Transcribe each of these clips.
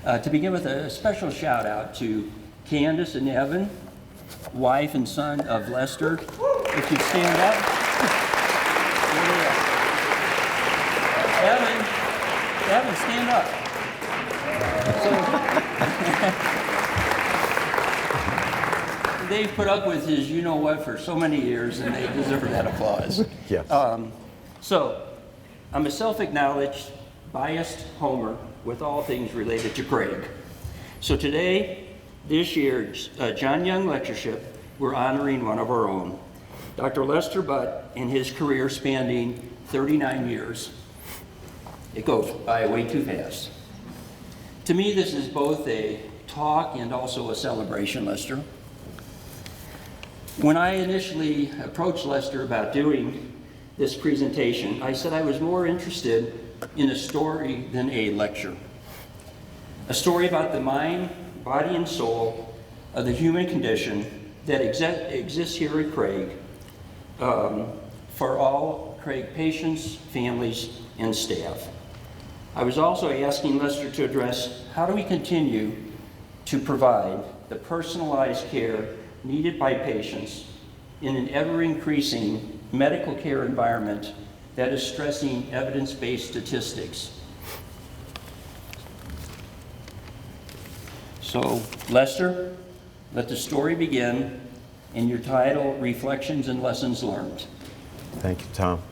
To begin with, a special shout out to Candace and Evan, wife and son of Lester. If you stand up. Evan, stand up. So, they've put up with his you-know-what for so many years, and they deserve that applause. Yes. So, I'm a self-acknowledged, biased homer with all things related to Craig. So today, this year's John Young Lectureship, we're honoring one of our own, Dr. Lester Butt, and his career spanning 39 years. It goes by way too fast. To me, this is both a talk and also a celebration, Lester. When I initially approached Lester about doing this presentation, I said I was more interested in a story than a lecture. A story about the mind, body, and soul of the human condition that exists here at Craig for all Craig patients, families, and staff. I was also asking Lester to address how do we continue to provide the personalized care needed by patients in an ever-increasing medical care environment that is stressing evidence-based statistics. So, Lester, let the story begin in your title, Reflections and Lessons Learned. Thank you, Tom.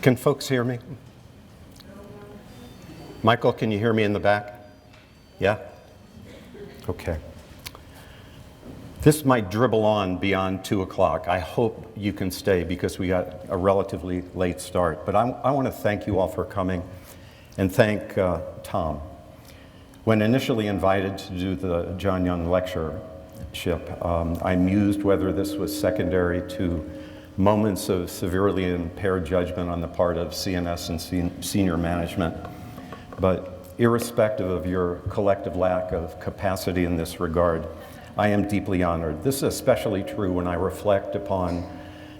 Can folks hear me? Michael, can you hear me in the back? Yeah? Okay. This might dribble on beyond 2 o'clock. I hope you can stay because we got a relatively late start. But I want to thank you all for coming and thank Tom. When initially invited to do the John Young Lectureship, I mused whether this was secondary to moments of severely impaired judgment on the part of CNS and senior management. But irrespective of your collective lack of capacity in this regard, I am deeply honored. This is especially true when I reflect upon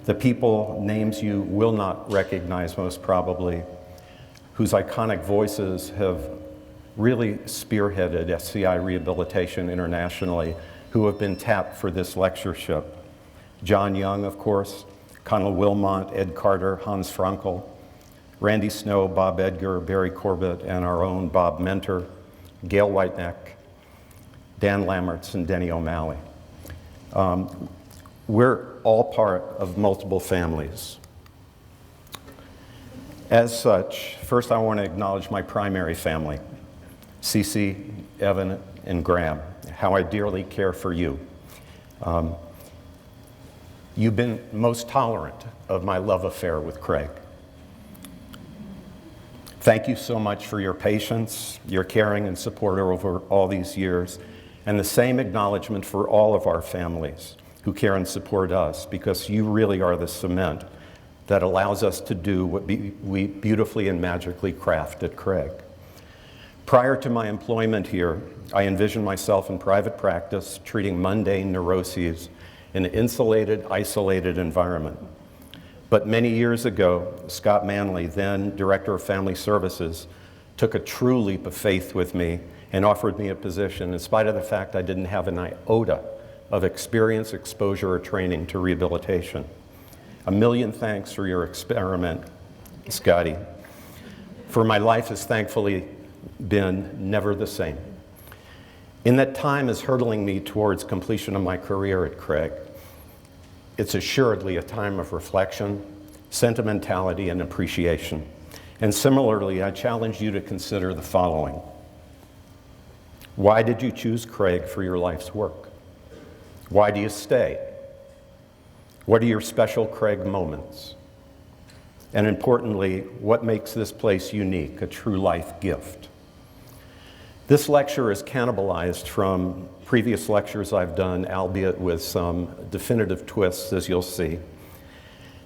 the people, names you will not recognize most probably, whose iconic voices have really spearheaded SCI rehabilitation internationally, who have been tapped for this lectureship. John Young, of course, Connell Wilmot, Ed Carter, Hans Frankel, Randy Snow, Bob Edgar, Barry Corbett, and our own Bob Mentor, Gail Whiteneck, Dan Lammertz, and Denny O'Malley. We're all part of multiple families. As such, first I want to acknowledge my primary family, Cece, Evan, and Graham, how I dearly care for you. You've been most tolerant of my love affair with Craig. Thank you so much for your patience, your caring and support over all these years, and the same acknowledgement for all of our families who care and support us, because you really are the cement that allows us to do what we beautifully and magically craft at Craig. Prior to my employment here, I envisioned myself in private practice treating mundane neuroses in an insulated, isolated environment. But many years ago, Scott Manley, then Director of Family Services, took a true leap of faith with me and offered me a position in spite of the fact I didn't have an iota of experience, exposure, or training to rehabilitation. A million thanks for your experiment, Scotty. For my life has thankfully been never the same. In that time is hurtling me towards completion of my career at Craig. It's assuredly a time of reflection, sentimentality, and appreciation. And similarly, I challenge you to consider the following. Why did you choose Craig for your life's work? Why do you stay? What are your special Craig moments? And importantly, what makes this place unique, a true life gift? This lecture is cannibalized from previous lectures I've done, albeit with some definitive twists, as you'll see.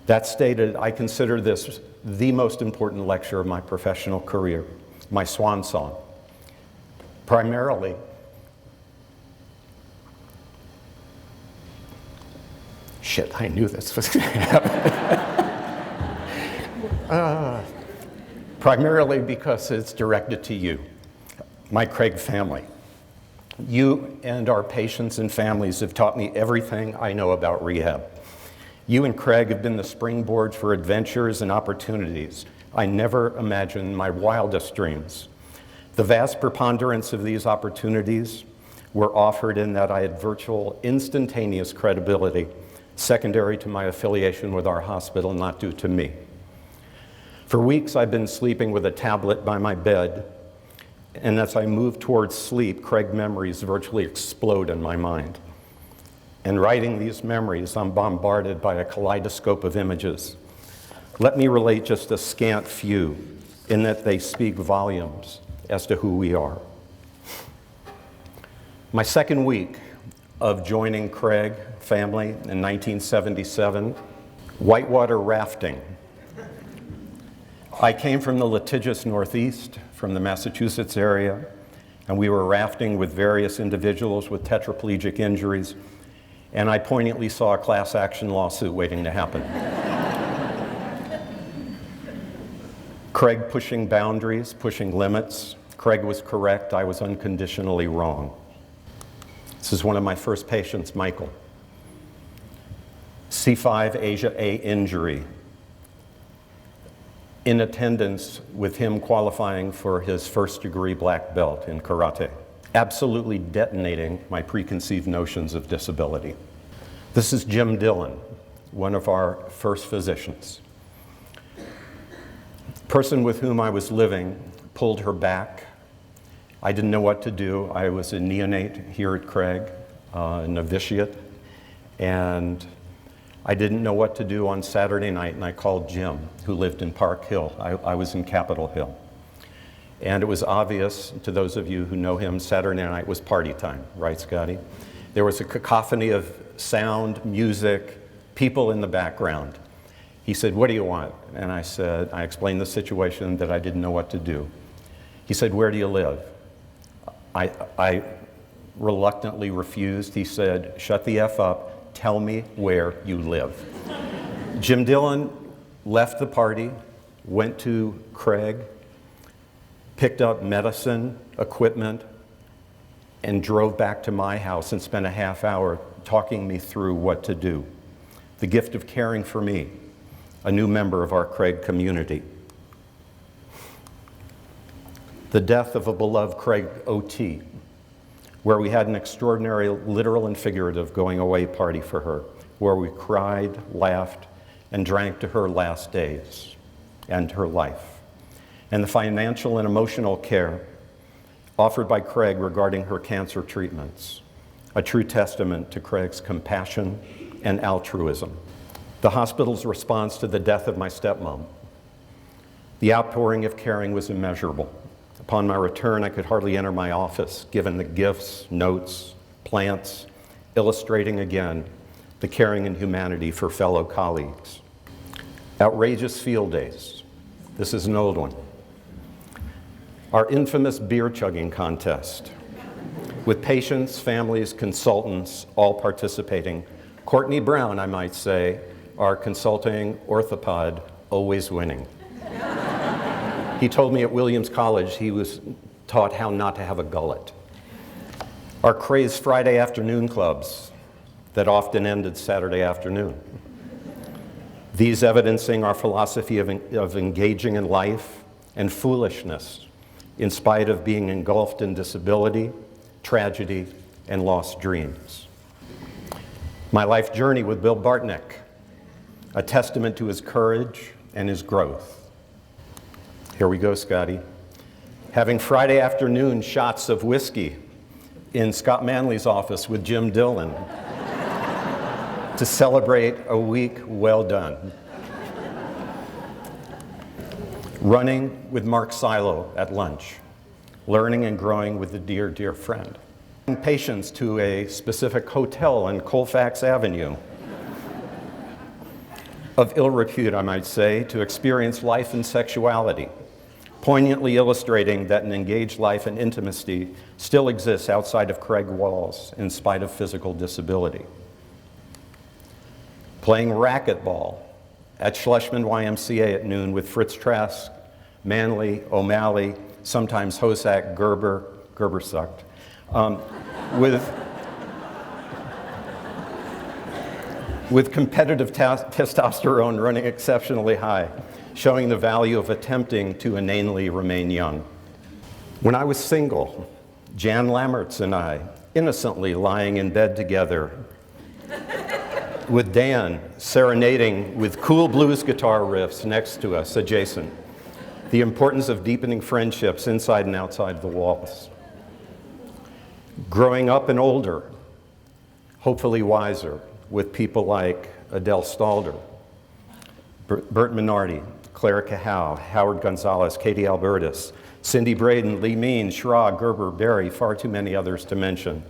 That stated, I consider this the most important lecture of my professional career, my swan song. Primarily, shit, I knew this was going to happen. Primarily because it's directed to you, my Craig family. You and our patients and families have taught me everything I know about rehab. You and Craig have been the springboard for adventures and opportunities I never imagined in my wildest dreams. The vast preponderance of these opportunities were offered in that I had virtual instantaneous credibility, secondary to my affiliation with our hospital, not due to me. For weeks, I've been sleeping with a tablet by my bed, and as I move towards sleep, Craig memories virtually explode in my mind. And writing these memories, I'm bombarded by a kaleidoscope of images. Let me relate just a scant few, in that they speak volumes as to who we are. My second week of joining Craig family in 1977, whitewater rafting. I came from the litigious Northeast, from the Massachusetts area, and we were rafting with various individuals with tetraplegic injuries, and I poignantly saw a class action lawsuit waiting to happen. Craig pushing boundaries, pushing limits. Craig was correct, I was unconditionally wrong. This is one of my first patients, Michael. C5 Asia A injury. In attendance with him qualifying for his first-degree black belt in karate, absolutely detonating my preconceived notions of disability. This is Jim Dillon, one of our first physicians. Person with whom I was living pulled her back. I didn't know what to do. I was a neonate here at Craig, a novitiate, and I didn't know what to do on Saturday night, and I called Jim, who lived in Park Hill. I was in Capitol Hill. And it was obvious to those of you who know him, Saturday night was party time, right, Scotty? There was a cacophony of sound, music, people in the background. He said, "What do you want?" And I explained the situation, that I didn't know what to do. He said, "Where do you live?" I reluctantly refused. He said, "Shut the F up. Tell me where you live." Jim Dillon left the party, went to Craig, picked up medicine, equipment, and drove back to my house and spent a half hour talking me through what to do. The gift of caring for me, a new member of our Craig community. The death of a beloved Craig OT, where we had an extraordinary literal and figurative going away party for her, where we cried, laughed, and drank to her last days and her life. And the financial and emotional care offered by Craig regarding her cancer treatments, a true testament to Craig's compassion and altruism. The hospital's response to the death of my stepmom. The outpouring of caring was immeasurable. Upon my return, I could hardly enter my office, given the gifts, notes, plants, illustrating again the caring and humanity for fellow colleagues. Outrageous field days. This is an old one. Our infamous beer chugging contest, with patients, families, consultants, all participating. Courtney Brown, I might say, our consulting orthopod, always winning. He told me at Williams College he was taught how not to have a gullet. Our crazed Friday afternoon clubs that often ended Saturday afternoon. These evidencing our philosophy of engaging in life and foolishness in spite of being engulfed in disability, tragedy, and lost dreams. My life journey with Bill Bartnick, a testament to his courage and his growth. Here we go, Scotty. Having Friday afternoon shots of whiskey in Scott Manley's office with Jim Dillon to celebrate a week well done. Running with Mark Silo at lunch, learning and growing with a dear, dear friend. Patients to a specific hotel in Colfax Avenue, of ill repute, I might say, to experience life and sexuality, poignantly illustrating that an engaged life and intimacy still exists outside of Craig walls in spite of physical disability. playing racquetball at Schlesman YMCA at noon with Fritz Trask, Manley, O'Malley, sometimes Hosack, Gerber sucked, with competitive testosterone running exceptionally high, showing the value of attempting to inanely remain young. When I was single, Jan Lammertz and I, innocently lying in bed together, with Dan serenading with cool blues guitar riffs next to us, adjacent. The importance of deepening friendships inside and outside the walls. Growing up and older, hopefully wiser, with people like Adele Stalder, Bert Minardi, Clara Cahal, Howard Gonzalez, Katie Albertus, Cindy Braden, Lee Means, Schrag, Gerber, Barry, far too many others to mention.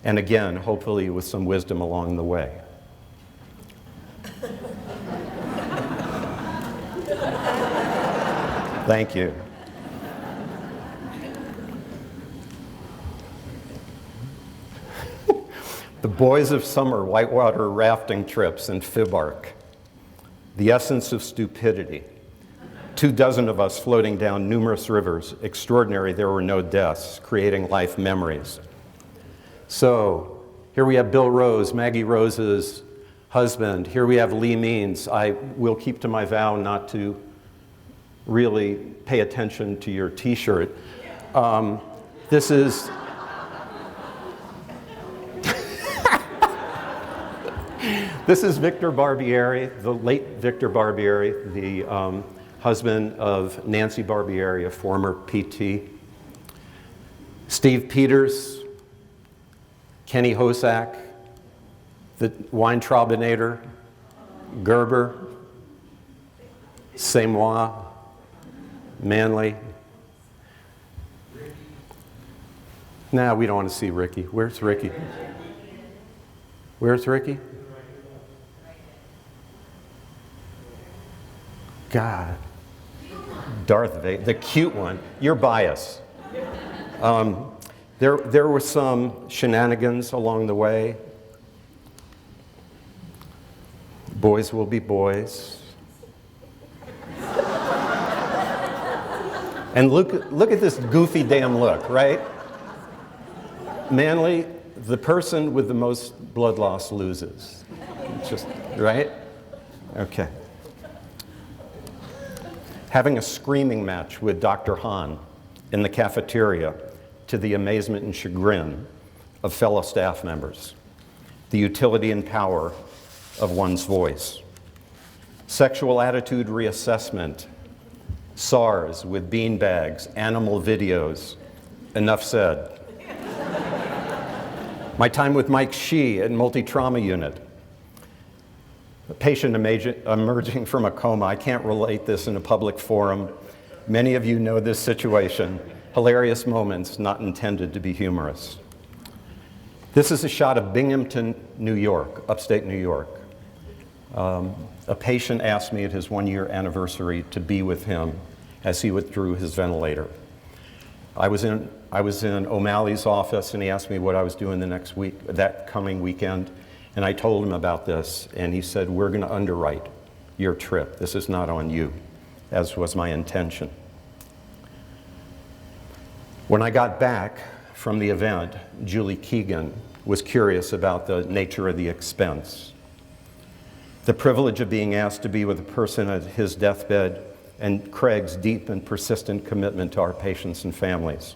And again, hopefully with some wisdom along the way. Thank you. The boys of summer, whitewater rafting trips, and Fibark. The essence of stupidity. 24 of us floating down numerous rivers. Extraordinary, there were no deaths, creating life memories. So, here we have Bill Rose, Maggie Rose's husband. Here we have Lee Means. I will keep to my vow not to really pay attention to your t-shirt. This is this is Victor Barbieri, the late Victor Barbieri, the husband of Nancy Barbieri, a former PT. Steve Peters, Kenny Hosack, the Weintraubinator, Gerber, Semois, Manley. Nah, we don't want to see Ricky. Where's Ricky? Where's Ricky? God. Darth Vader, the cute one. You're biased. There were some shenanigans along the way. Boys will be boys. And look at this goofy damn look, right? Manley, the person with the most blood loss loses. Just, right? Okay. Having a screaming match with Dr. Hahn in the cafeteria to the amazement and chagrin of fellow staff members. The utility and power of one's voice. Sexual attitude reassessment. SARS with beanbags, animal videos. Enough said. My time with Mike Shee at multi-trauma unit. A patient emerging from a coma. I can't relate this in a public forum. Many of you know this situation. Hilarious moments not intended to be humorous. This is a shot of Binghamton, New York, upstate New York. A patient asked me at his 1-year anniversary to be with him as he withdrew his ventilator. I was in O'Malley's office, and he asked me what I was doing the next week, that coming weekend, and I told him about this, and he said, "We're going to underwrite your trip. This is not on you," as was my intention. When I got back from the event, Julie Keegan was curious about the nature of the expense. The privilege of being asked to be with a person at his deathbed, and Craig's deep and persistent commitment to our patients and families,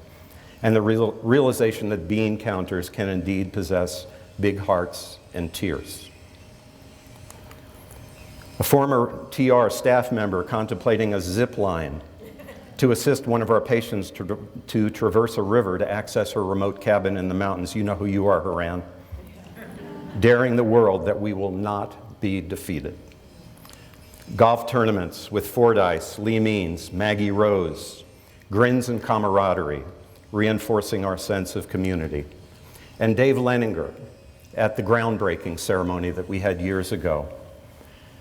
and the realization that bean counters can indeed possess big hearts and tears. A former TR staff member contemplating a zip line to assist one of our patients to traverse a river to access her remote cabin in the mountains. You know who you are, Haran. Daring the world that we will not be defeated. Golf tournaments with Fordyce, Lee Means, Maggie Rose, grins and camaraderie, reinforcing our sense of community. And Dave Leninger at the groundbreaking ceremony that we had years ago.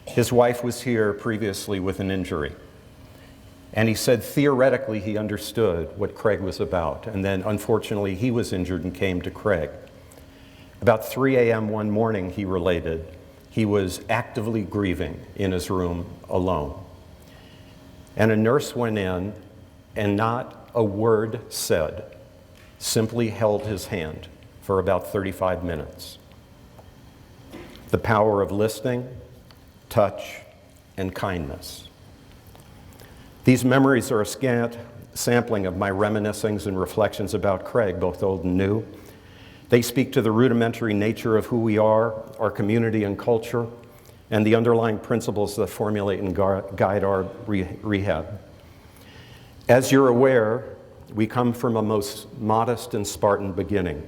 His wife was here previously with an injury. And he said theoretically he understood what Craig was about. And then unfortunately he was injured and came to Craig. About 3 a.m. one morning, he related, he was actively grieving in his room alone. And a nurse went in and not a word said, simply held his hand for about 35 minutes. The power of listening, touch, and kindness. These memories are a scant sampling of my reminiscings and reflections about Craig, both old and new. They speak to the rudimentary nature of who we are, our community and culture, and the underlying principles that formulate and guide our rehab. As you're aware, we come from a most modest and Spartan beginning.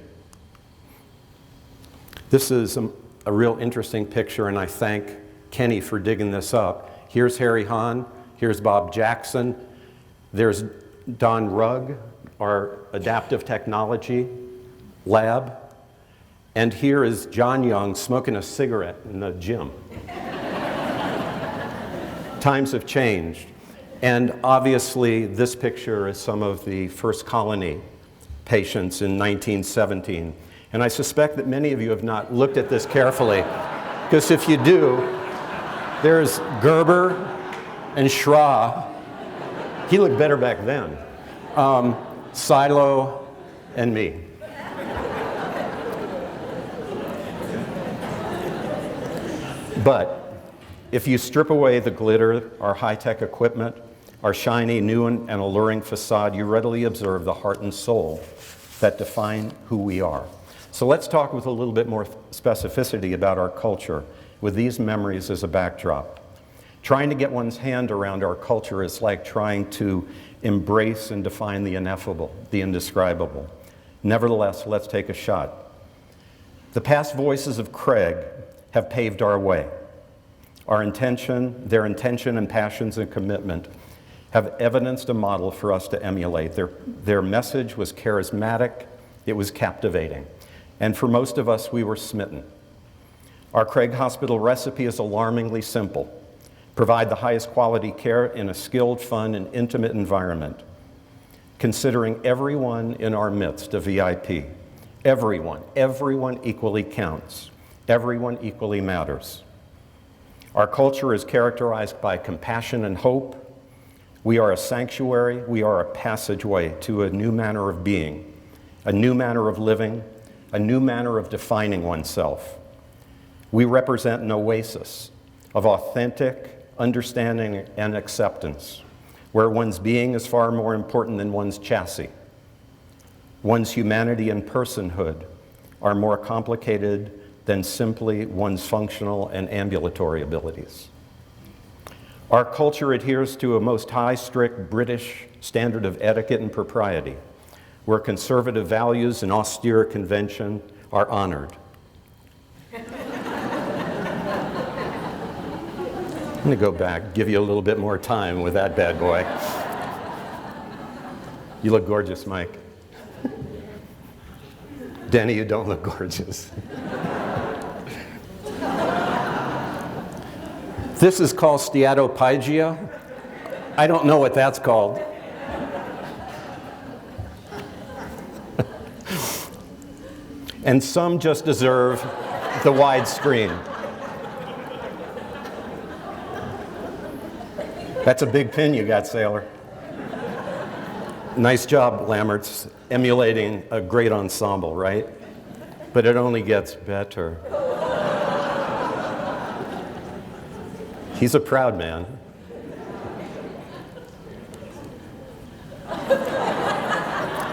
This is a real interesting picture, and I thank Kenny for digging this up. Here's Harry Hahn, here's Bob Jackson, there's Don Rugg, our adaptive technology lab, and here is John Young smoking a cigarette in the gym. Times have changed. And obviously, this picture is some of the first colony patients in 1917. And I suspect that many of you have not looked at this carefully, because if you do, there's Gerber and Schra. He looked better back then. Silo and me. But if you strip away the glitter, our high-tech equipment, our shiny, new, and alluring facade, you readily observe the heart and soul that define who we are. So let's talk with a little bit more specificity about our culture with these memories as a backdrop. Trying to get one's hand around our culture is like trying to embrace and define the ineffable, the indescribable. Nevertheless, let's take a shot. The past voices of Craig have paved our way. Their intention and passions and commitment have evidenced a model for us to emulate. Their message was charismatic, it was captivating, and for most of us, we were smitten. Our Craig Hospital recipe is alarmingly simple. Provide the highest quality care in a skilled, fun, and intimate environment, considering everyone in our midst a VIP. Everyone equally counts. Everyone equally matters. Our culture is characterized by compassion and hope. We are a sanctuary, we are a passageway to a new manner of being, a new manner of living, a new manner of defining oneself. We represent an oasis of authentic understanding and acceptance, where one's being is far more important than one's chassis. One's humanity and personhood are more complicated than simply one's functional and ambulatory abilities. Our culture adheres to a most high, strict British standard of etiquette and propriety, where conservative values and austere convention are honored. I'm going to go back, give you a little bit more time with that bad boy. You look gorgeous, Mike. Denny, you don't look gorgeous. This is called steatopygia. I don't know what that's called. And some just deserve the wide screen. That's a big pin you got, sailor. Nice job, Lammerts, emulating a great ensemble, right? But it only gets better. He's a proud man.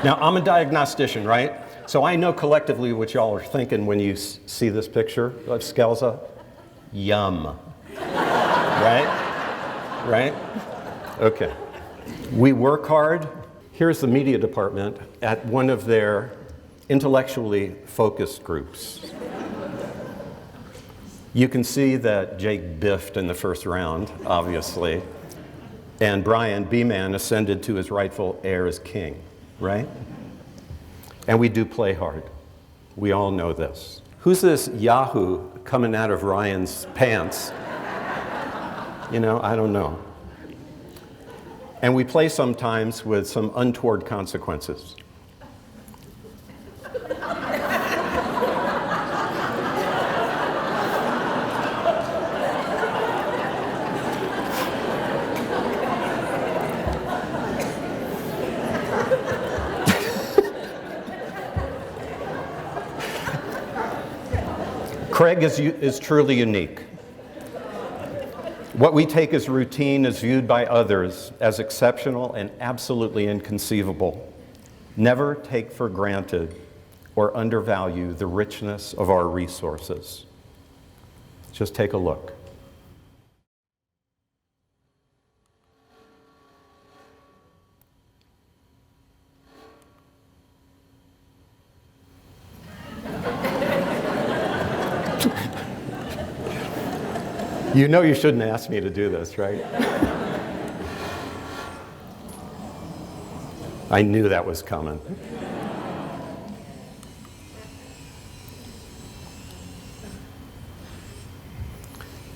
Now, I'm a diagnostician, right? So I know collectively what y'all are thinking when you see this picture of Scelza. Yum. Right? Right? Okay. We work hard. Here's the media department at one of their intellectually focused groups. You can see that Jake biffed in the first round, obviously, and Brian B-Man ascended to his rightful heir as king, right? And we do play hard. We all know this. Who's this Yahoo coming out of Ryan's pants? You know, I don't know. And we play sometimes with some untoward consequences. Craig is truly unique. What we take as routine is viewed by others as exceptional and absolutely inconceivable. Never take for granted or undervalue the richness of our resources. Just take a look. You know you shouldn't ask me to do this, right? I knew that was coming.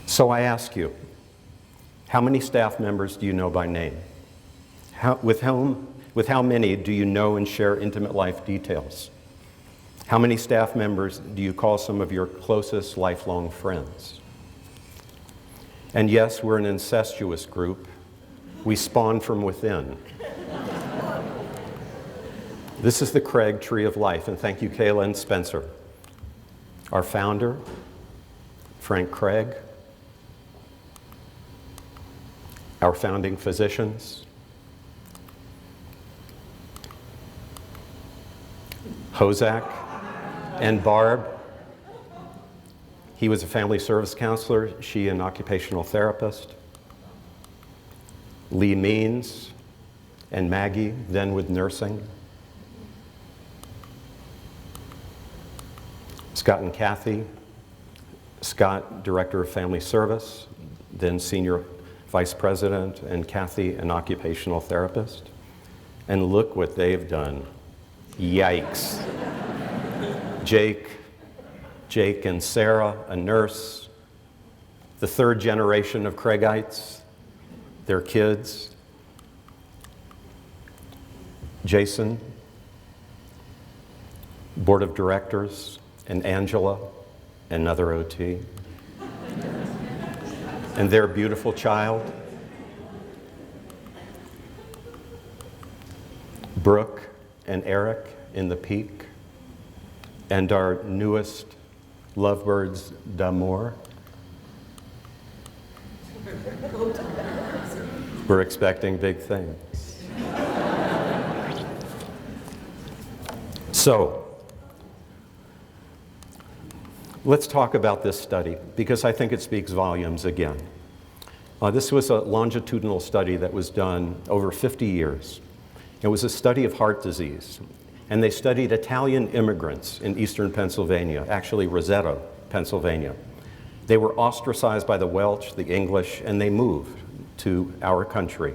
So I ask you, how many staff members do you know by name? With how many do you know and share intimate life details? How many staff members do you call some of your closest lifelong friends? And yes, we're an incestuous group. We spawn from within. This is the Craig Tree of Life, and thank you, Kayla and Spencer. Our founder, Frank Craig. Our founding physicians, Hozak and Barb. He was a family service counselor, she an occupational therapist. Lee Means and Maggie, then with nursing. Scott and Kathy. Scott, director of family service, then senior vice president, and Kathy, an occupational therapist. And look what they've done. Yikes. Jake and Sarah, a nurse, the third generation of Craigites, their kids. Jason, board of directors, and Angela, another OT. And their beautiful child, Brooke and Eric in the peak, and our newest lovebirds d'amour. We're expecting big things. So, let's talk about this study, because I think it speaks volumes again. This was a longitudinal study that was done over 50 years. It was a study of heart disease, and they studied Italian immigrants in eastern Pennsylvania, actually Roseto, Pennsylvania. They were ostracized by the Welsh, the English, and they moved to our country.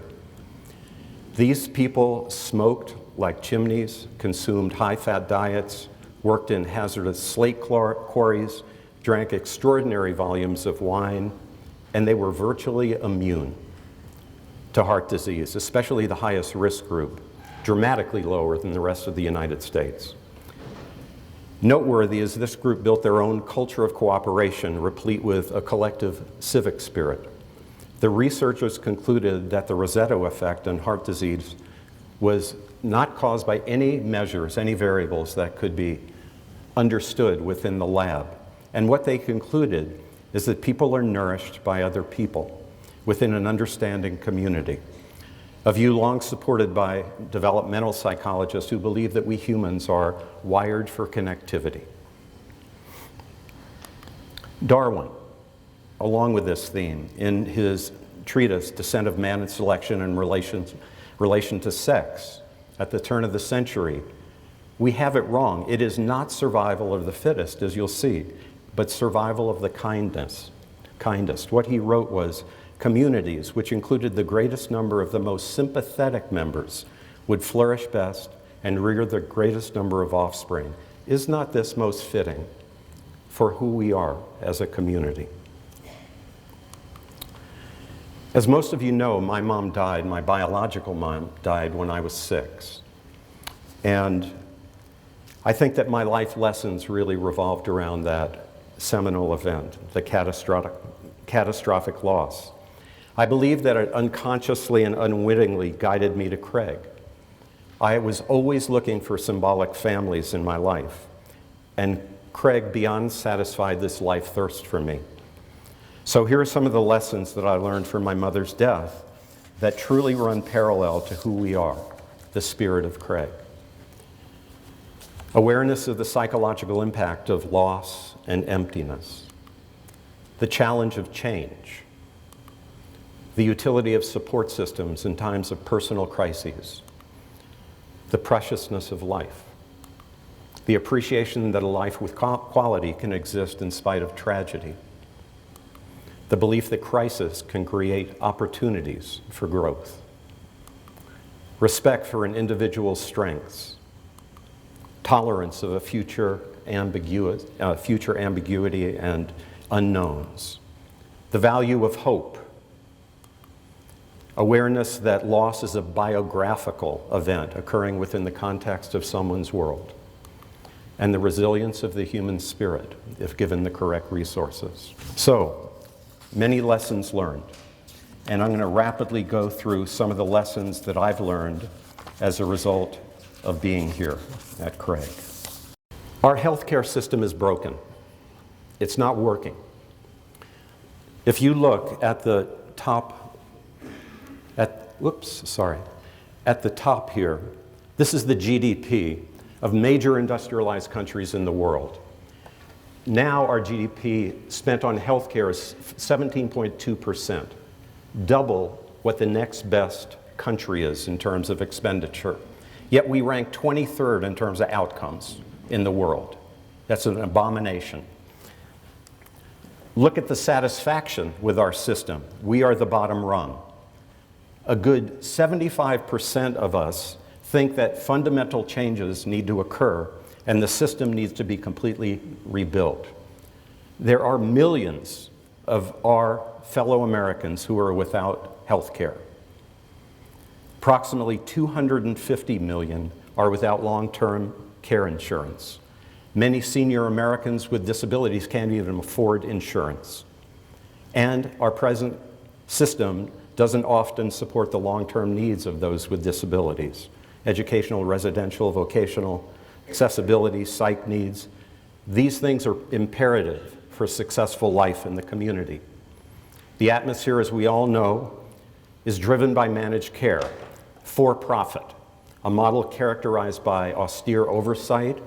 These people smoked like chimneys, consumed high-fat diets, worked in hazardous slate quarries, drank extraordinary volumes of wine, and they were virtually immune to heart disease, especially the highest risk group, dramatically lower than the rest of the United States. Noteworthy is this group built their own culture of cooperation, replete with a collective civic spirit. The researchers concluded that the Roseto effect on heart disease was not caused by any measures, any variables that could be understood within the lab. And what they concluded is that people are nourished by other people within an understanding community. A view long supported by developmental psychologists who believe that we humans are wired for connectivity. Darwin, along with this theme, in his treatise, Descent of Man and Selection in Relation to Sex, at the turn of the century, we have it wrong. It is not survival of the fittest, as you'll see, but survival of the kindest. What he wrote was, communities, which included the greatest number of the most sympathetic members, would flourish best and rear the greatest number of offspring. Is not this most fitting for who we are as a community? As most of you know, my mom died, my biological mom died when I was 6. And I think that my life lessons really revolved around that seminal event, the catastrophic loss. I believe that it unconsciously and unwittingly guided me to Craig. I was always looking for symbolic families in my life, and Craig beyond satisfied this life thirst for me. So here are some of the lessons that I learned from my mother's death that truly run parallel to who we are, the spirit of Craig. Awareness of the psychological impact of loss and emptiness. The challenge of change. The utility of support systems in times of personal crises. The preciousness of life. The appreciation that a life with quality can exist in spite of tragedy. The belief that crisis can create opportunities for growth. Respect for an individual's strengths. Tolerance of a future ambiguity and unknowns. The value of hope. Awareness that loss is a biographical event occurring within the context of someone's world. And the resilience of the human spirit, if given the correct resources. So, many lessons learned. And I'm going to rapidly go through some of the lessons that I've learned as a result of being here at Craig. Our healthcare system is broken. It's not working. If you look at the top, at the top here, this is the GDP of major industrialized countries in the world. Now our GDP spent on healthcare is 17.2%, double what the next best country is in terms of expenditure. Yet we rank 23rd in terms of outcomes in the world. That's an abomination. Look at the satisfaction with our system. We are the bottom rung. A good 75% of us think that fundamental changes need to occur and the system needs to be completely rebuilt. There are millions of our fellow Americans who are without health care. Approximately 250 million are without long-term care insurance. Many senior Americans with disabilities can't even afford insurance. And our present system doesn't often support the long-term needs of those with disabilities. Educational, residential, vocational, accessibility, psych needs. These things are imperative for successful life in the community. The atmosphere, as we all know, is driven by managed care, for profit, a model characterized by austere oversight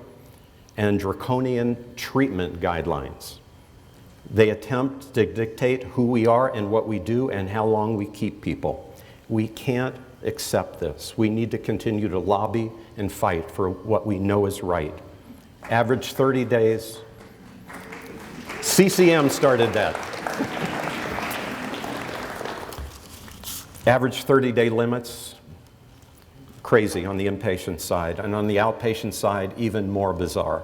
and draconian treatment guidelines. They attempt to dictate who we are and what we do and how long we keep people. We can't accept this. We need to continue to lobby and fight for what we know is right. Average 30 days. CCM started that. Average 30-day limits, crazy on the inpatient side. And on the outpatient side, even more bizarre.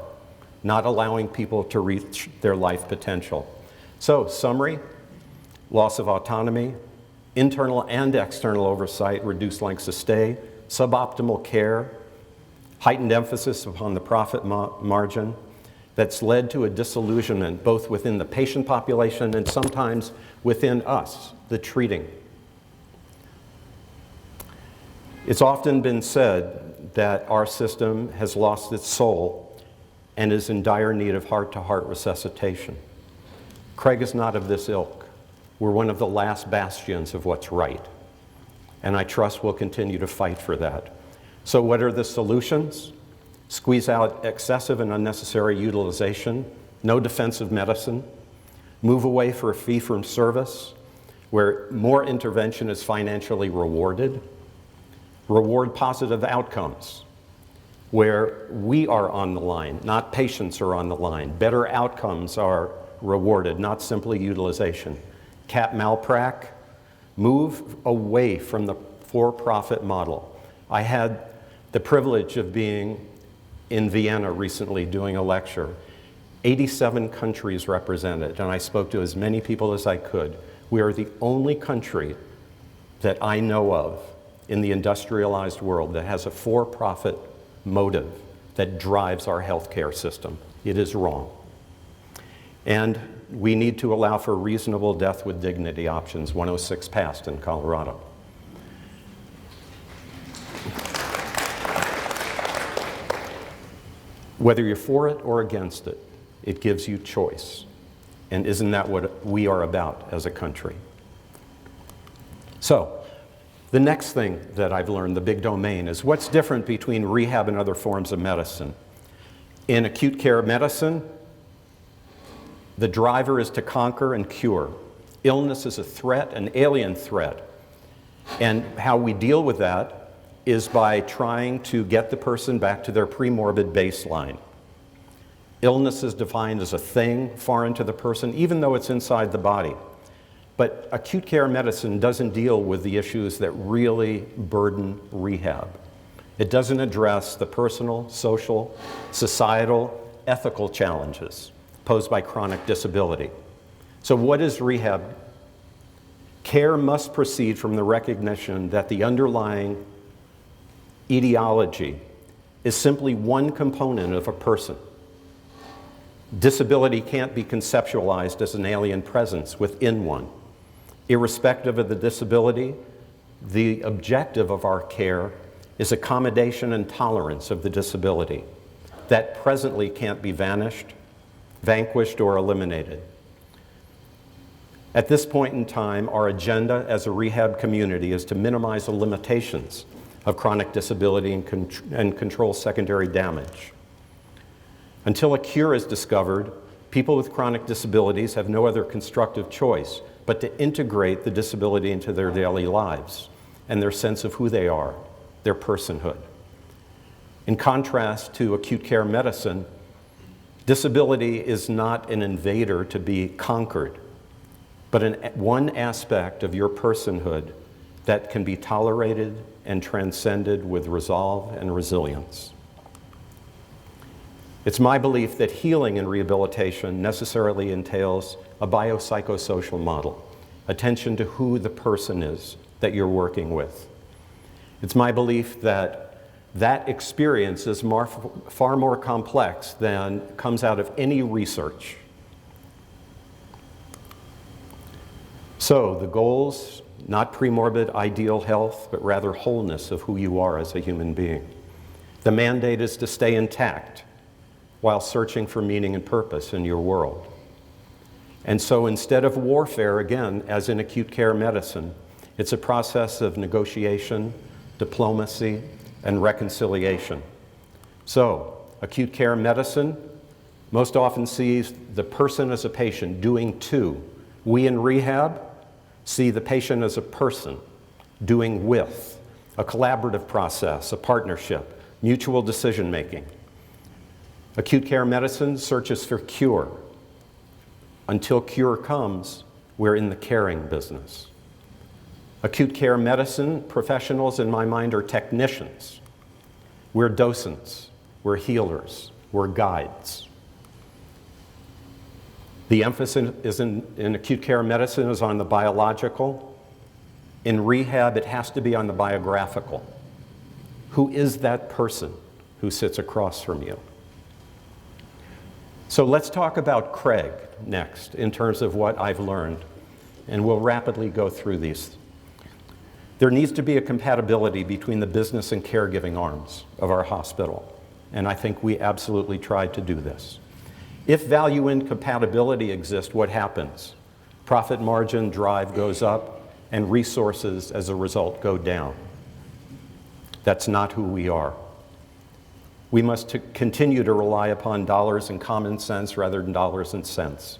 Not allowing people to reach their life potential. So, summary, loss of autonomy, internal and external oversight, reduced lengths of stay, suboptimal care, heightened emphasis upon the profit margin that's led to a disillusionment both within the patient population and sometimes within us, the treating. It's often been said that our system has lost its soul and is in dire need of heart-to-heart resuscitation. Craig is not of this ilk. We're one of the last bastions of what's right. And I trust we'll continue to fight for that. So what are the solutions? Squeeze out excessive and unnecessary utilization, no defensive medicine, move away for a fee from service, where more intervention is financially rewarded, reward positive outcomes, where we are on the line, not patients are on the line. Better outcomes are rewarded, not simply utilization. Cap Malprac, move away from the for-profit model. I had the privilege of being in Vienna recently doing a lecture. 87 countries represented, and I spoke to as many people as I could. We are the only country that I know of in the industrialized world that has a for-profit motive that drives our healthcare system. It is wrong. And we need to allow for reasonable death with dignity options. 106 passed in Colorado. Whether you're for it or against it, It gives you choice. And isn't that what we are about as a country? So, the next thing that I've learned, the big domain, is what's different between rehab and other forms of medicine. In acute care medicine, the driver is to conquer and cure. Illness is a threat, an alien threat. And how we deal with that is by trying to get the person back to their premorbid baseline. Illness is defined as a thing foreign to the person, even though it's inside the body. But acute care medicine doesn't deal with the issues that really burden rehab. It doesn't address the personal, social, societal, ethical challenges posed by chronic disability. So what is rehab? Care must proceed from the recognition that the underlying etiology is simply one component of a person. Disability can't be conceptualized as an alien presence within one. Irrespective of the disability, the objective of our care is accommodation and tolerance of the disability that presently can't be vanquished, or eliminated. At this point in time, our agenda as a rehab community is to minimize the limitations of chronic disability and control secondary damage. Until a cure is discovered, people with chronic disabilities have no other constructive choice but to integrate the disability into their daily lives and their sense of who they are, their personhood. In contrast to acute care medicine, disability is not an invader to be conquered, but one aspect of your personhood that can be tolerated and transcended with resolve and resilience. It's my belief that healing and rehabilitation necessarily entails a biopsychosocial model, attention to who the person is that you're working with. It's my belief that that experience is far more complex than comes out of any research. So the goals, not premorbid ideal health, but rather wholeness of who you are as a human being. The mandate is to stay intact while searching for meaning and purpose in your world. And so instead of warfare, again, as in acute care medicine, it's a process of negotiation, diplomacy, and reconciliation. So, acute care medicine most often sees the person as a patient doing two. We in rehab see the patient as a person doing with, a collaborative process, a partnership, mutual decision making. Acute care medicine searches for cure. Until cure comes, we're in the caring business. Acute care medicine professionals, in my mind, are technicians. We're docents, we're healers, we're guides. The emphasis is in acute care medicine is on the biological. In rehab, it has to be on the biographical. Who is that person who sits across from you? So let's talk about Craig next in terms of what I've learned, and we'll rapidly go through these. There needs to be a compatibility between the business and caregiving arms of our hospital, and I think we absolutely tried to do this. If value incompatibility exists, what happens? Profit margin drive goes up, and resources as a result go down. That's not who we are. We must continue to rely upon dollars and common sense rather than dollars and cents.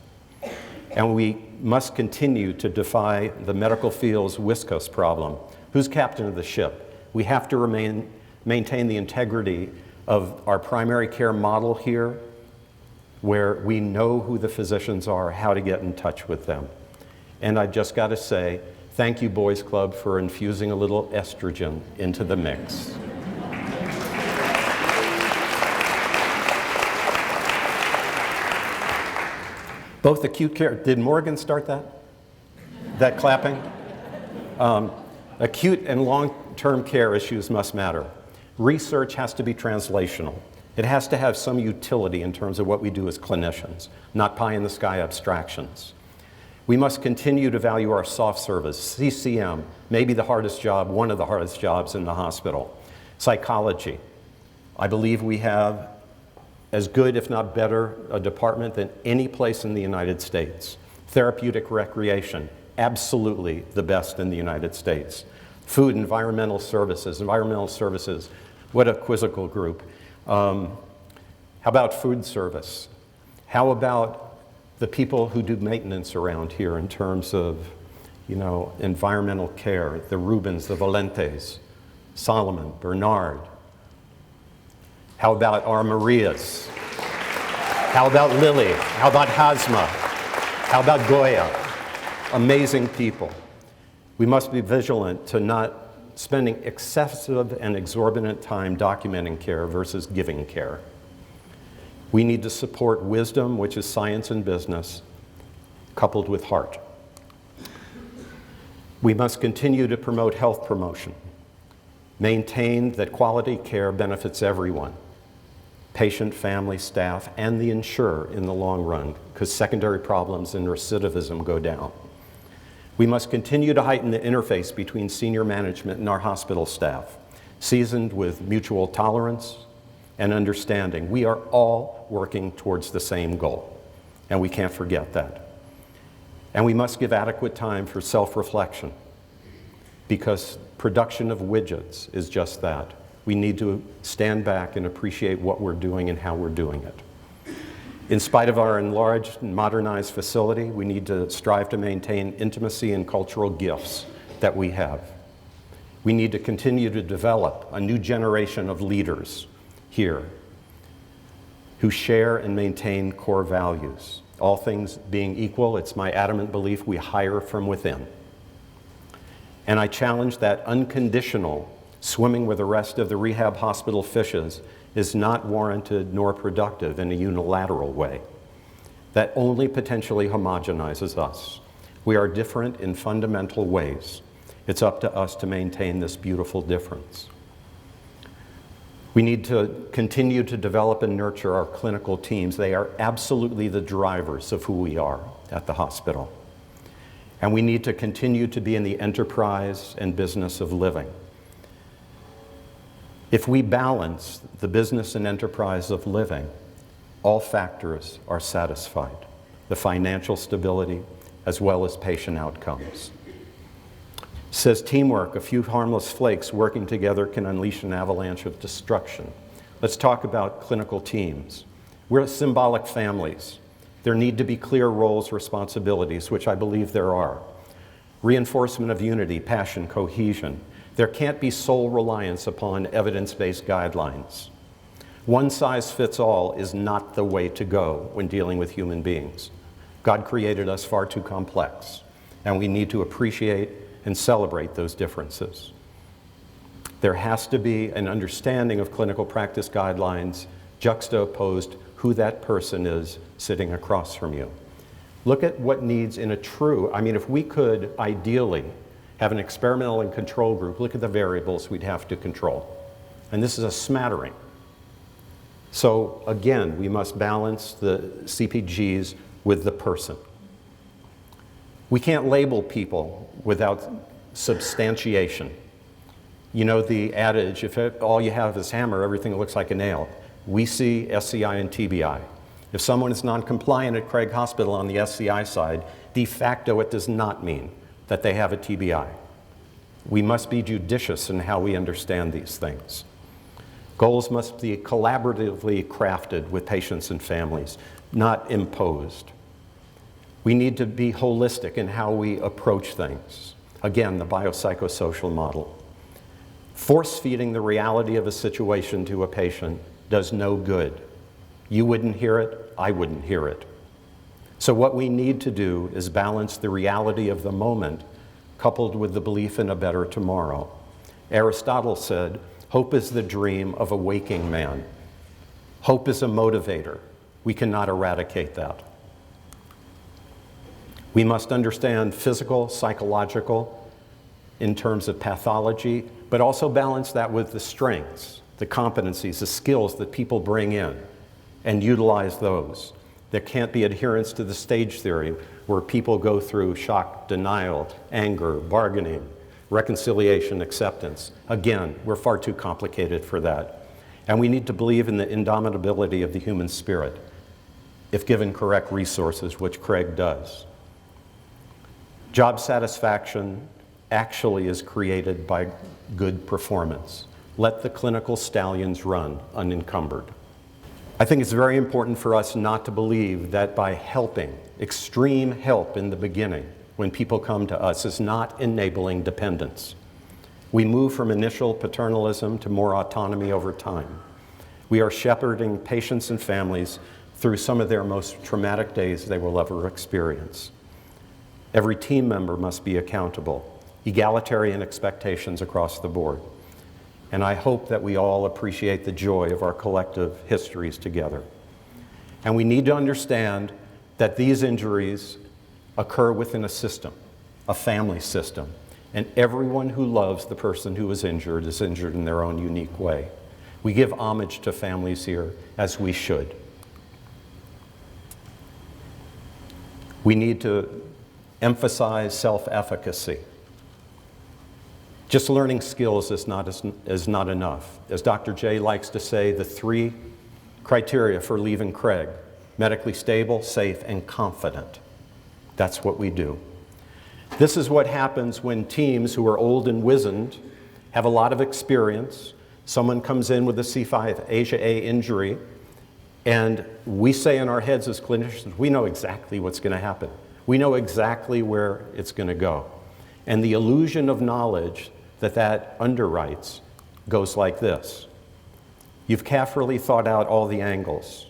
And we must continue to defy the medical field's viscous problem. Who's captain of the ship? We have to maintain the integrity of our primary care model here, where we know who the physicians are, how to get in touch with them. And I've just got to say, thank you, Boys Club, for infusing a little estrogen into the mix. Both acute care, did Morgan start that clapping? Acute and long-term care issues must matter. Research has to be translational. It has to have some utility in terms of what we do as clinicians, not pie-in-the-sky abstractions. We must continue to value our soft service, CCM, maybe the hardest job, one of the hardest jobs in the hospital. Psychology. I believe we have as good, if not better, a department than any place in the United States. Therapeutic recreation, absolutely the best in the United States. Food, environmental services, what a quizzical group. How about food service? How about the people who do maintenance around here in terms of, environmental care, the Rubens, the Valentes, Solomon, Bernard? How about our Marias? How about Lily? How about Hazma? How about Goya? Amazing people. We must be vigilant to not spending excessive and exorbitant time documenting care versus giving care. We need to support wisdom, which is science and business, coupled with heart. We must continue to promote health promotion, maintain that quality care benefits everyone, patient, family, staff, and the insurer in the long run, because secondary problems and recidivism go down. We must continue to heighten the interface between senior management and our hospital staff, seasoned with mutual tolerance and understanding. We are all working towards the same goal, and we can't forget that. And we must give adequate time for self-reflection, because production of widgets is just that. We need to stand back and appreciate what we're doing and how we're doing it. In spite of our enlarged and modernized facility, we need to strive to maintain intimacy and cultural gifts that we have. We need to continue to develop a new generation of leaders here who share and maintain core values. All things being equal, it's my adamant belief we hire from within. And I challenge that unconditional swimming with the rest of the rehab hospital fishes is not warranted nor productive in a unilateral way. That only potentially homogenizes us. We are different in fundamental ways. It's up to us to maintain this beautiful difference. We need to continue to develop and nurture our clinical teams. They are absolutely the drivers of who we are at the hospital. And we need to continue to be in the enterprise and business of living. If we balance the business and enterprise of living, all factors are satisfied, the financial stability as well as patient outcomes. Says teamwork, a few harmless flakes working together can unleash an avalanche of destruction. Let's talk about clinical teams. We're symbolic families. There need to be clear roles, responsibilities, which I believe there are. Reinforcement of unity, passion, cohesion. There can't be sole reliance upon evidence-based guidelines. One size fits all is not the way to go when dealing with human beings. God created us far too complex, and we need to appreciate and celebrate those differences. There has to be an understanding of clinical practice guidelines juxtaposed who that person is sitting across from you. Look at what needs in a true, if we could ideally have an experimental and control group, look at the variables we'd have to control. And this is a smattering. So again, we must balance the CPGs with the person. We can't label people without substantiation. You know the adage, if all you have is hammer, everything looks like a nail. We see SCI and TBI. If someone is non-compliant at Craig Hospital on the SCI side, de facto it does not mean that they have a TBI. We must be judicious in how we understand these things. Goals must be collaboratively crafted with patients and families, not imposed. We need to be holistic in how we approach things. Again, the biopsychosocial model. Force-feeding the reality of a situation to a patient does no good. You wouldn't hear it, I wouldn't hear it. So what we need to do is balance the reality of the moment coupled with the belief in a better tomorrow. Aristotle said, hope is the dream of a waking man. Hope is a motivator. We cannot eradicate that. We must understand physical, psychological, in terms of pathology, but also balance that with the strengths, the competencies, the skills that people bring in, and utilize those. There can't be adherence to the stage theory where people go through shock, denial, anger, bargaining, reconciliation, acceptance. Again, we're far too complicated for that. And we need to believe in the indomitability of the human spirit, if given correct resources, which Craig does. Job satisfaction actually is created by good performance. Let the clinical stallions run unencumbered. I think it's very important for us not to believe that by helping, extreme help in the beginning, when people come to us, is not enabling dependence. We move from initial paternalism to more autonomy over time. We are shepherding patients and families through some of their most traumatic days they will ever experience. Every team member must be accountable, egalitarian expectations across the board. And I hope that we all appreciate the joy of our collective histories together. And we need to understand that these injuries occur within a system, a family system. And everyone who loves the person who is injured in their own unique way. We give homage to families here, as we should. We need to emphasize self-efficacy. Just learning skills is not enough. As Dr. J likes to say, the 3 criteria for leaving Craig: medically stable, safe, and confident. That's what we do. This is what happens when teams who are old and wizened have a lot of experience. Someone comes in with a C5 Asia A injury, and we say in our heads as clinicians, we know exactly what's going to happen. We know exactly where it's going to go. And the illusion of knowledge that underwrites goes like this. You've carefully thought out all the angles.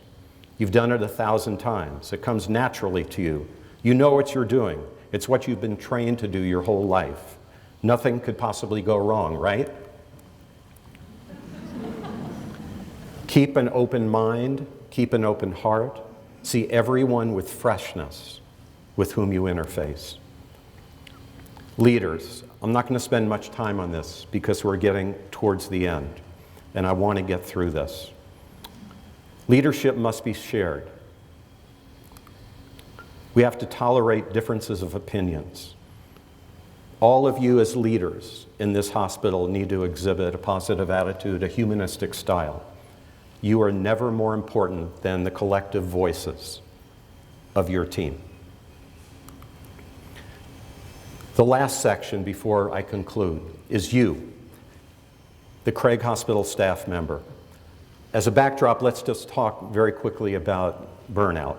You've done it 1,000 times. It comes naturally to you. You know what you're doing. It's what you've been trained to do your whole life. Nothing could possibly go wrong, right? Keep an open mind, keep an open heart. See everyone with freshness with whom you interface. Leaders, I'm not going to spend much time on this because we're getting towards the end, and I want to get through this. Leadership must be shared. We have to tolerate differences of opinions. All of you as leaders in this hospital need to exhibit a positive attitude, a humanistic style. You are never more important than the collective voices of your team. The last section before I conclude is you, the Craig Hospital staff member. As a backdrop, let's just talk very quickly about burnout.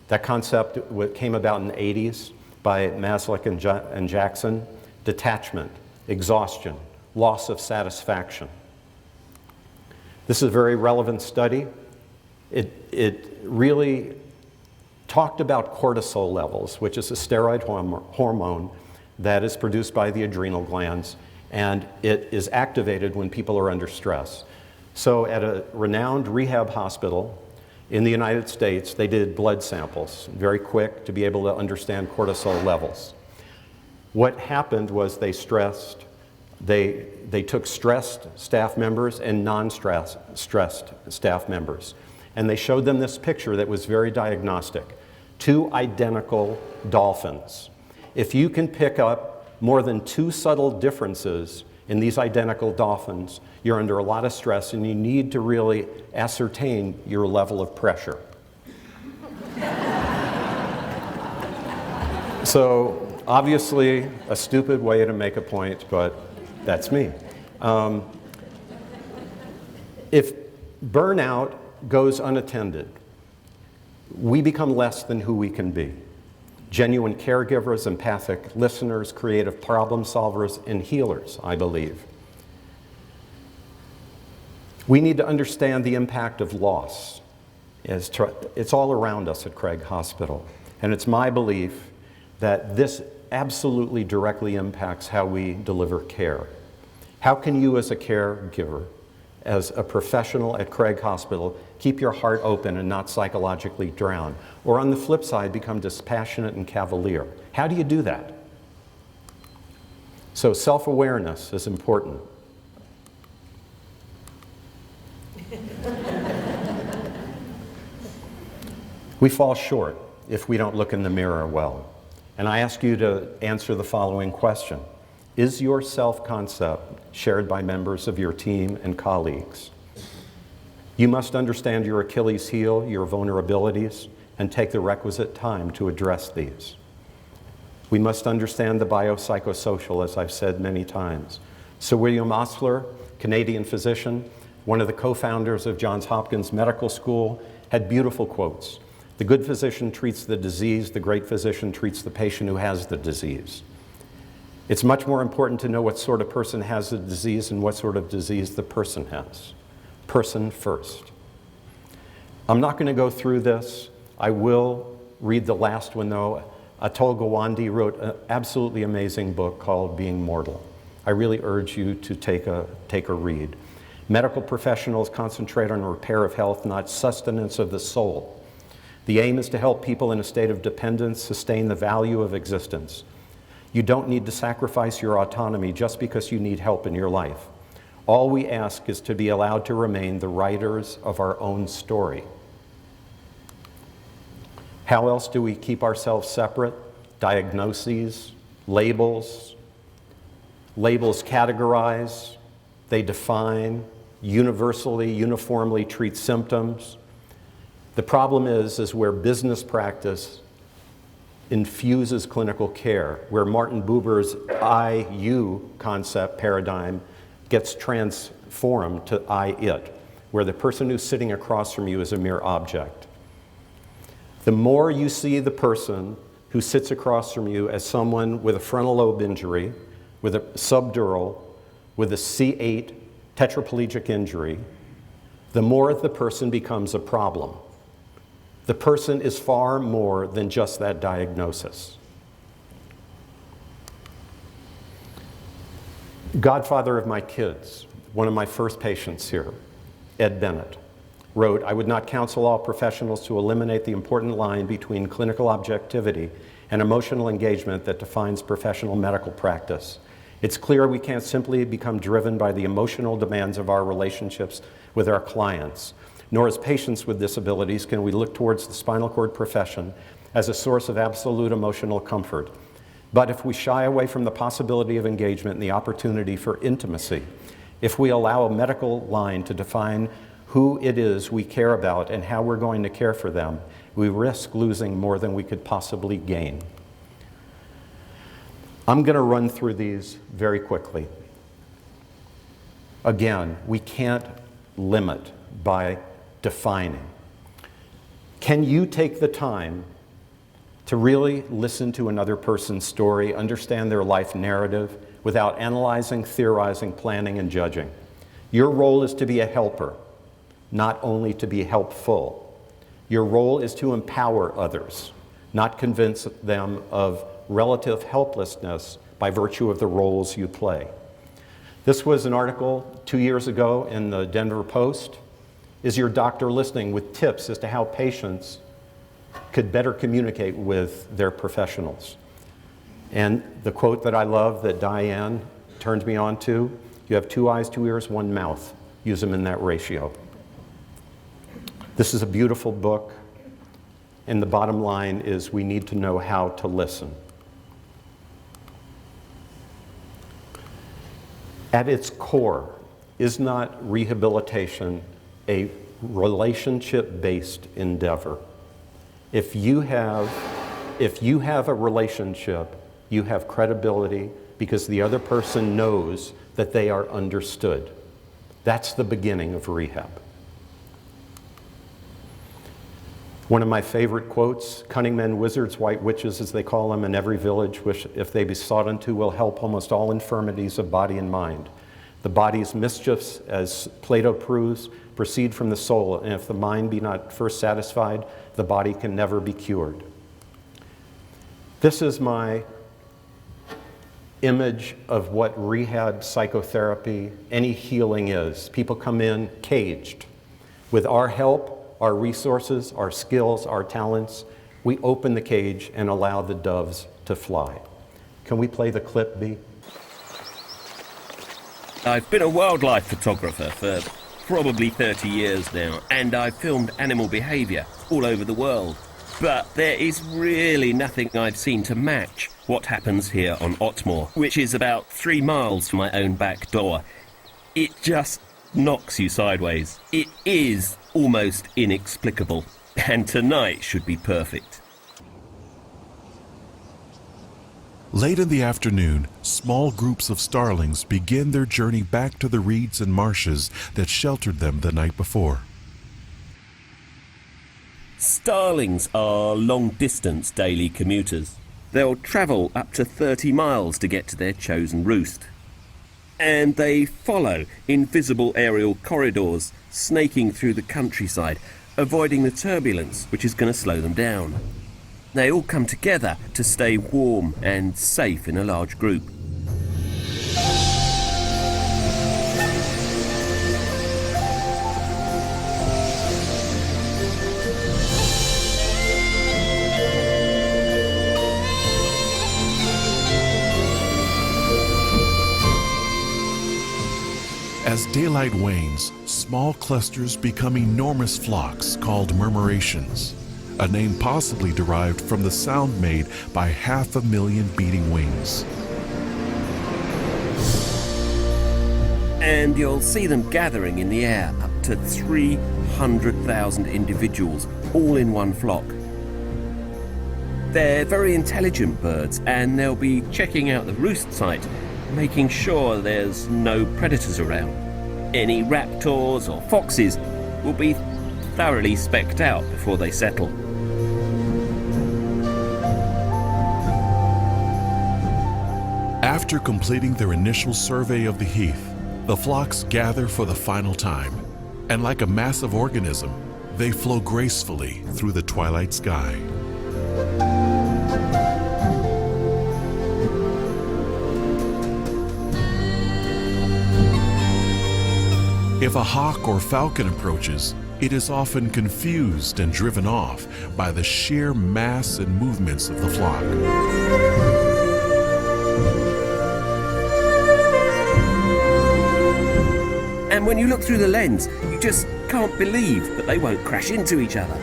That concept came about in the 80s by Maslick and Jackson. Detachment, exhaustion, loss of satisfaction. This is a very relevant study. It really talked about cortisol levels, which is a steroid hormone that is produced by the adrenal glands, and it is activated when people are under stress. So at a renowned rehab hospital in the United States, they did blood samples, very quick, to be able to understand cortisol levels. What happened was they took stressed staff members and non-stressed staff members, and they showed them this picture that was very diagnostic. 2 identical dolphins. If you can pick up more than 2 subtle differences in these identical dolphins, you're under a lot of stress and you need to really ascertain your level of pressure. So obviously a stupid way to make a point, but that's me. If burnout goes unattended, we become less than who we can be. Genuine caregivers, empathic listeners, creative problem solvers, and healers, I believe. We need to understand the impact of loss. It's all around us at Craig Hospital. And it's my belief that this absolutely directly impacts how we deliver care. How can you as a caregiver, as a professional at Craig Hospital, keep your heart open and not psychologically drown? Or on the flip side, become dispassionate and cavalier? How do you do that? So self-awareness is important. We fall short if we don't look in the mirror well. And I ask you to answer the following question. Is your self-concept shared by members of your team and colleagues? You must understand your Achilles heel, your vulnerabilities, and take the requisite time to address these. We must understand the biopsychosocial, as I've said many times. Sir William Osler, Canadian physician, one of the co-founders of Johns Hopkins Medical School, had beautiful quotes. The good physician treats the disease, the great physician treats the patient who has the disease. It's much more important to know what sort of person has the disease and what sort of disease the person has. Person first. I'm not going to go through this. I will read the last one though. Atul Gawande wrote an absolutely amazing book called Being Mortal. I really urge you to take a read. Medical professionals concentrate on repair of health, not sustenance of the soul. The aim is to help people in a state of dependence sustain the value of existence. You don't need to sacrifice your autonomy just because you need help in your life. All we ask is to be allowed to remain the writers of our own story. How else do we keep ourselves separate? Diagnoses, labels. Labels categorize, they define, uniformly treat symptoms. The problem is where business practice infuses clinical care, where Martin Buber's I-you concept paradigm gets transformed to I-it, where the person who's sitting across from you is a mere object. The more you see the person who sits across from you as someone with a frontal lobe injury, with a subdural, with a C8 tetraplegic injury, the more the person becomes a problem. The person is far more than just that diagnosis. Godfather of my kids, one of my first patients here, Ed Bennett, wrote, "I would not counsel all professionals to eliminate the important line between clinical objectivity and emotional engagement that defines professional medical practice. It's clear we can't simply become driven by the emotional demands of our relationships with our clients, nor as patients with disabilities can we look towards the spinal cord profession as a source of absolute emotional comfort. But if we shy away from the possibility of engagement and the opportunity for intimacy, if we allow a medical line to define who it is we care about and how we're going to care for them, we risk losing more than we could possibly gain." I'm going to run through these very quickly. Again, we can't limit by defining. Can you take the time to really listen to another person's story, understand their life narrative, without analyzing, theorizing, planning, and judging? Your role is to be a helper, not only to be helpful. Your role is to empower others, not convince them of relative helplessness by virtue of the roles you play. This was an article 2 years ago in the Denver Post. Is your doctor listening, with tips as to how patients could better communicate with their professionals? And the quote that I love that Diane turned me on to, you have 2 eyes, 2 ears, 1 mouth. Use them in that ratio. This is a beautiful book, and the bottom line is we need to know how to listen. At its core, is not rehabilitation a relationship-based endeavor? If you have a relationship, you have credibility because the other person knows that they are understood. That's the beginning of rehab. One of my favorite quotes, "Cunning men, wizards, white witches, as they call them in every village, which if they be sought unto will help almost all infirmities of body and mind. The body's mischiefs, as Plato proves, proceed from the soul, and if the mind be not first satisfied, the body can never be cured." This is my image of what rehab psychotherapy, any healing is. People come in caged. With our help, our resources, our skills, our talents, we open the cage and allow the doves to fly. Can we play the clip, B? I've been a wildlife photographer for probably 30 years now, and I've filmed animal behaviour all over the world. But there is really nothing I've seen to match what happens here on Otmore, which is about 3 miles from my own back door. It just knocks you sideways. It is almost inexplicable, and tonight should be perfect. Late in the afternoon, small groups of starlings begin their journey back to the reeds and marshes that sheltered them the night before. Starlings are long-distance daily commuters. They'll travel up to 30 miles to get to their chosen roost. And they follow invisible aerial corridors, snaking through the countryside, avoiding the turbulence which is going to slow them down. They all come together to stay warm and safe in a large group. As daylight wanes, small clusters become enormous flocks called murmurations, a name possibly derived from the sound made by 500,000 beating wings. And you'll see them gathering in the air, up to 300,000 individuals, all in one flock. They're very intelligent birds, and they'll be checking out the roost site, making sure there's no predators around. Any raptors or foxes will be thoroughly specced out before they settle. After completing their initial survey of the heath, the flocks gather for the final time, and like a massive organism, they flow gracefully through the twilight sky. If a hawk or falcon approaches, it is often confused and driven off by the sheer mass and movements of the flock. And when you look through the lens, you just can't believe that they won't crash into each other.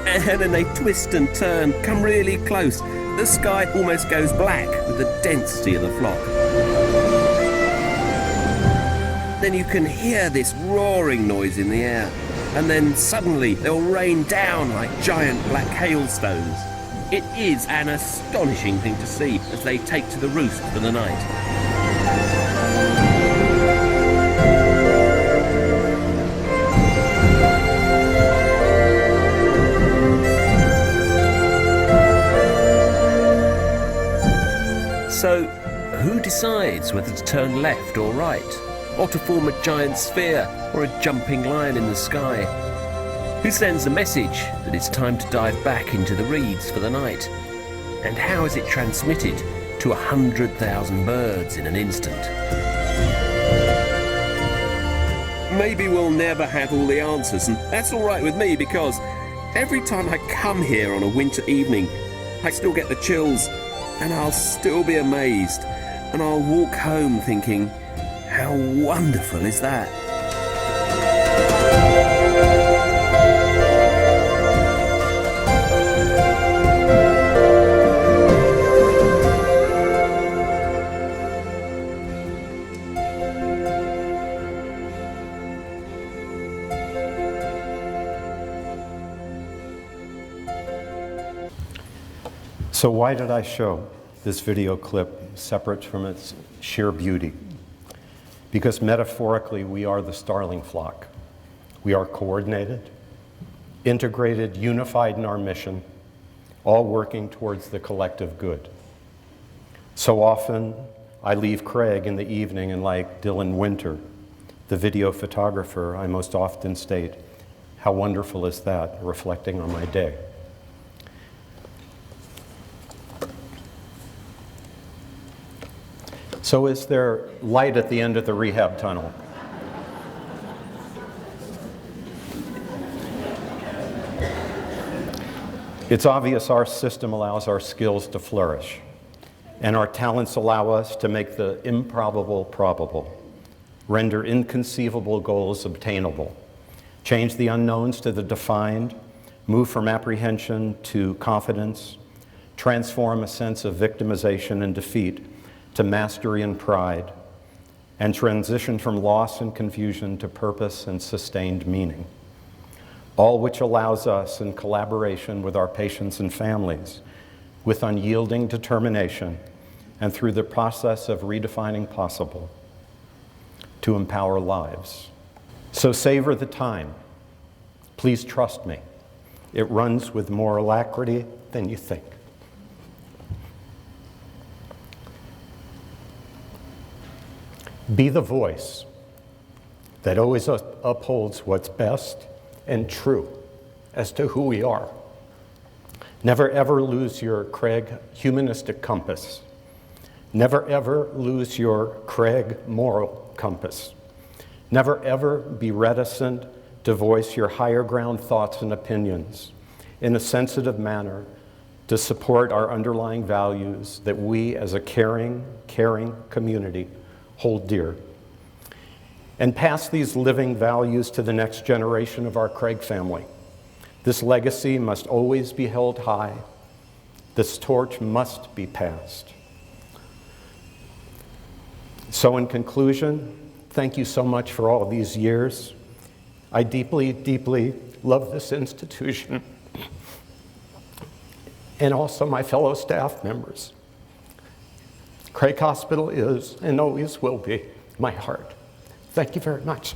And then they twist and turn, come really close. The sky almost goes black with the density of the flock. Then you can hear this roaring noise in the air, and then suddenly they'll rain down like giant black hailstones. It is an astonishing thing to see as they take to the roost for the night. So, who decides whether to turn left or right, or to form a giant sphere or a jumping line in the sky? Who sends the message that it's time to dive back into the reeds for the night? And how is it transmitted to 100,000 birds in an instant? Maybe we'll never have all the answers, and that's all right with me, because every time I come here on a winter evening, I still get the chills, and I'll still be amazed, and I'll walk home thinking, how wonderful is that? So why did I show this video clip separate from its sheer beauty? Because metaphorically, we are the starling flock. We are coordinated, integrated, unified in our mission, all working towards the collective good. So often, I leave Craig in the evening, and like Dylan Winter, the video photographer, I most often state, how wonderful is that, reflecting on my day. So is there light at the end of the rehab tunnel? It's obvious our system allows our skills to flourish, and our talents allow us to make the improbable probable, render inconceivable goals obtainable, change the unknowns to the defined, move from apprehension to confidence, transform a sense of victimization and defeat to mastery and pride, and transition from loss and confusion to purpose and sustained meaning. All which allows us, in collaboration with our patients and families, with unyielding determination and through the process of redefining possible, to empower lives. So savor the time. Please trust me. It runs with more alacrity than you think. Be the voice that always upholds what's best and true as to who we are. Never ever lose your Craig humanistic compass. Never ever lose your Craig moral compass. Never ever be reticent to voice your higher ground thoughts and opinions in a sensitive manner to support our underlying values that we as a caring community hold dear. And pass these living values to the next generation of our Craig family. This legacy must always be held high. This torch must be passed. So in conclusion, thank you so much for all these years. I deeply, deeply love this institution and also my fellow staff members. Craig Hospital is and always will be my heart. Thank you very much.